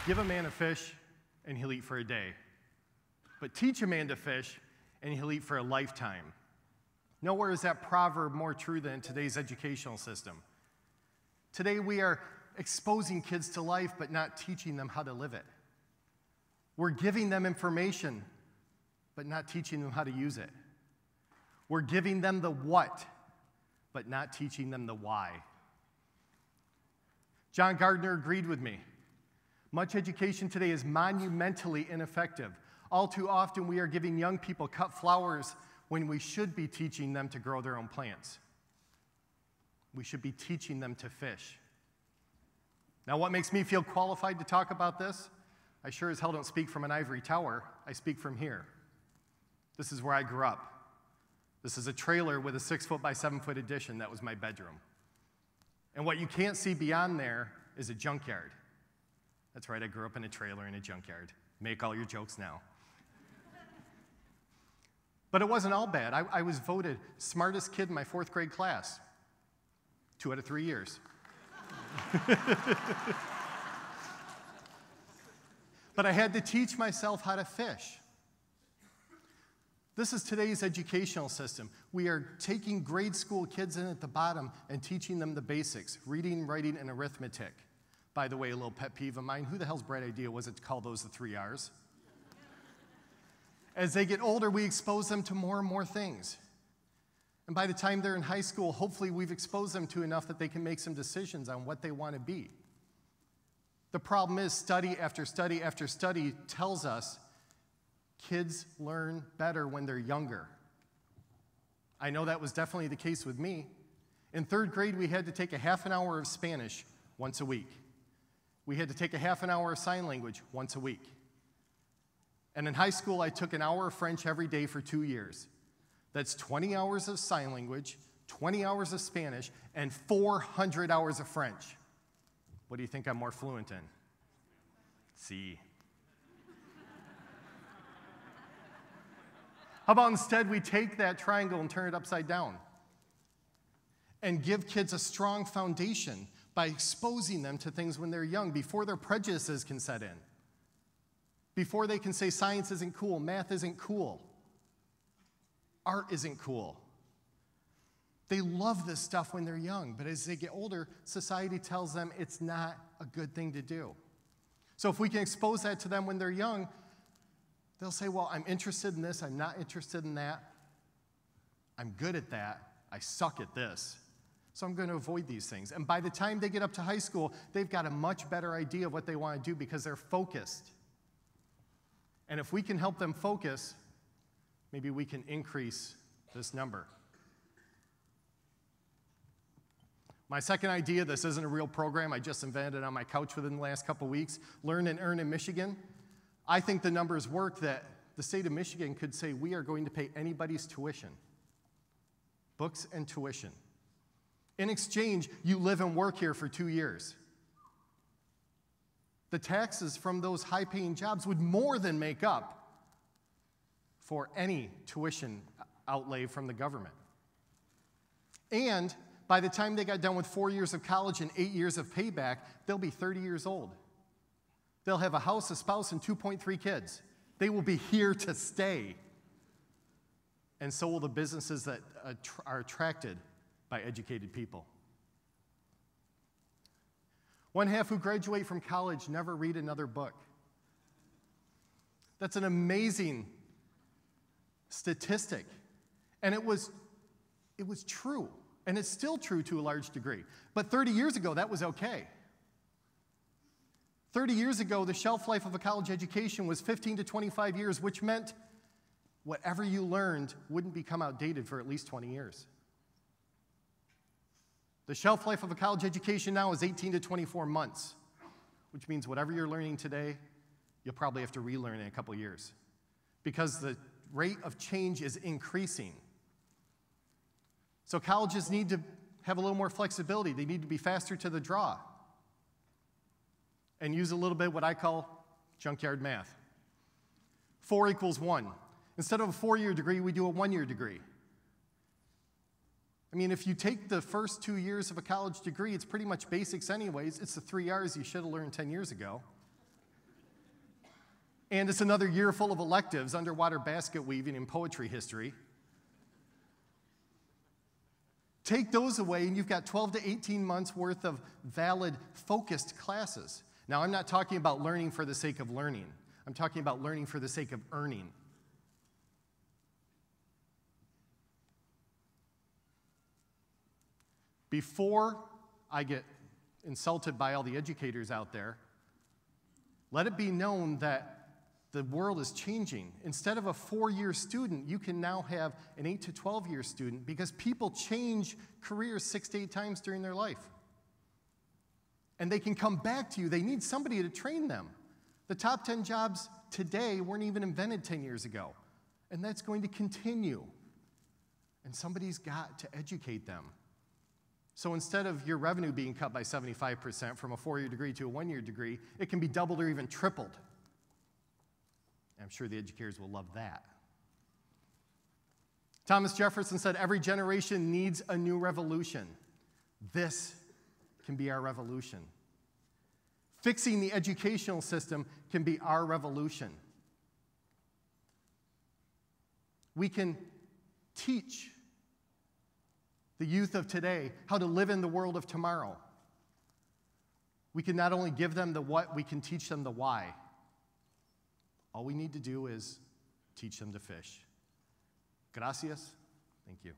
Give a man a fish, and he'll eat for a day. But teach a man to fish, and he'll eat for a lifetime. Nowhere is that proverb more true than in today's educational system. Today we are exposing kids to life, but not teaching them how to live it. We're giving them information, but not teaching them how to use it. We're giving them the what, but not teaching them the why. John Gardner agreed with me. Much education today is monumentally ineffective. All too often, we are giving young people cut flowers when we should be teaching them to grow their own plants. We should be teaching them to fish. Now, what makes me feel qualified to talk about this? I sure as hell don't speak from an ivory tower. I speak from here. This is where I grew up. This is a trailer with a 6-foot by 7-foot addition. That was my bedroom. And what you can't see beyond there is a junkyard. That's right, I grew up in a trailer in a junkyard. Make all your jokes now. But it wasn't all bad. I was voted smartest kid in my 4th grade class. 2 out of 3 years. But I had to teach myself how to fish. This is today's educational system. We are taking grade school kids in at the bottom and teaching them the basics, reading, writing, and arithmetic. By the way, a little pet peeve of mine, who the hell's bright idea was it to call those the 3 R's? As they get older, we expose them to more and more things. And by the time they're in high school, hopefully we've exposed them to enough that they can make some decisions on what they want to be. The problem is study after study after study tells us kids learn better when they're younger. I know that was definitely the case with me. In 3rd grade, we had to take a half an hour of Spanish once a week. We had to take a half an hour of sign language once a week. And in high school, I took an hour of French every day for 2 years. That's 20 hours of sign language, 20 hours of Spanish, and 400 hours of French. What do you think I'm more fluent in? Si. How about instead we take that triangle and turn it upside down and give kids a strong foundation by exposing them to things when they're young, before their prejudices can set in, before they can say science isn't cool, math isn't cool, art isn't cool. They love this stuff when they're young, but as they get older, society tells them it's not a good thing to do. So if we can expose that to them when they're young, they'll say, well, I'm interested in this, I'm not interested in that, I'm good at that, I suck at this. So I'm going to avoid these things. And by the time they get up to high school, they've got a much better idea of what they want to do because they're focused. And if we can help them focus, maybe we can increase this number. My second idea, this isn't a real program, I just invented it on my couch within the last couple weeks, Learn and Earn in Michigan. I think the numbers work that the state of Michigan could say we are going to pay anybody's tuition, books and tuition. In exchange, you live and work here for 2 years. The taxes from those high-paying jobs would more than make up for any tuition outlay from the government. And by the time they got done with 4 years of college and 8 years of payback, they'll be 30 years old. They'll have a house, a spouse, and 2.3 kids. They will be here to stay. And so will the businesses that are attracted by educated people. One half who graduate from college never read another book. That's an amazing statistic. And it was true. And it's still true to a large degree. But 30 years ago, that was okay. 30 years ago, the shelf life of a college education was 15 to 25 years, which meant whatever you learned wouldn't become outdated for at least 20 years. The shelf life of a college education now is 18 to 24 months, which means whatever you're learning today, you'll probably have to relearn in a couple years because the rate of change is increasing. So colleges need to have a little more flexibility. They need to be faster to the draw and use a little bit what I call junkyard math. 4 equals 1. Instead of a 4-year degree, we do a 1-year degree. I mean, if you take the first 2 years of a college degree, it's pretty much basics anyways. It's the 3 R's you should have learned 10 years ago. And it's another year full of electives, underwater basket weaving and poetry history. Take those away, and you've got 12 to 18 months worth of valid, focused classes. Now, I'm not talking about learning for the sake of learning. I'm talking about learning for the sake of earning. Before I get insulted by all the educators out there, let it be known that the world is changing. Instead of a 4-year student, you can now have an 8 to 12-year student because people change careers 6 to 8 times during their life. And they can come back to you. They need somebody to train them. The top 10 jobs today weren't even invented 10 years ago. And that's going to continue. And somebody's got to educate them. So instead of your revenue being cut by 75% from a 4-year degree to a 1-year degree, it can be doubled or even tripled. I'm sure the educators will love that. Thomas Jefferson said, every generation needs a new revolution. This can be our revolution. Fixing the educational system can be our revolution. We can teach the youth of today how to live in the world of tomorrow. We can not only give them the what, we can teach them the why. All we need to do is teach them to fish. Gracias. Thank you.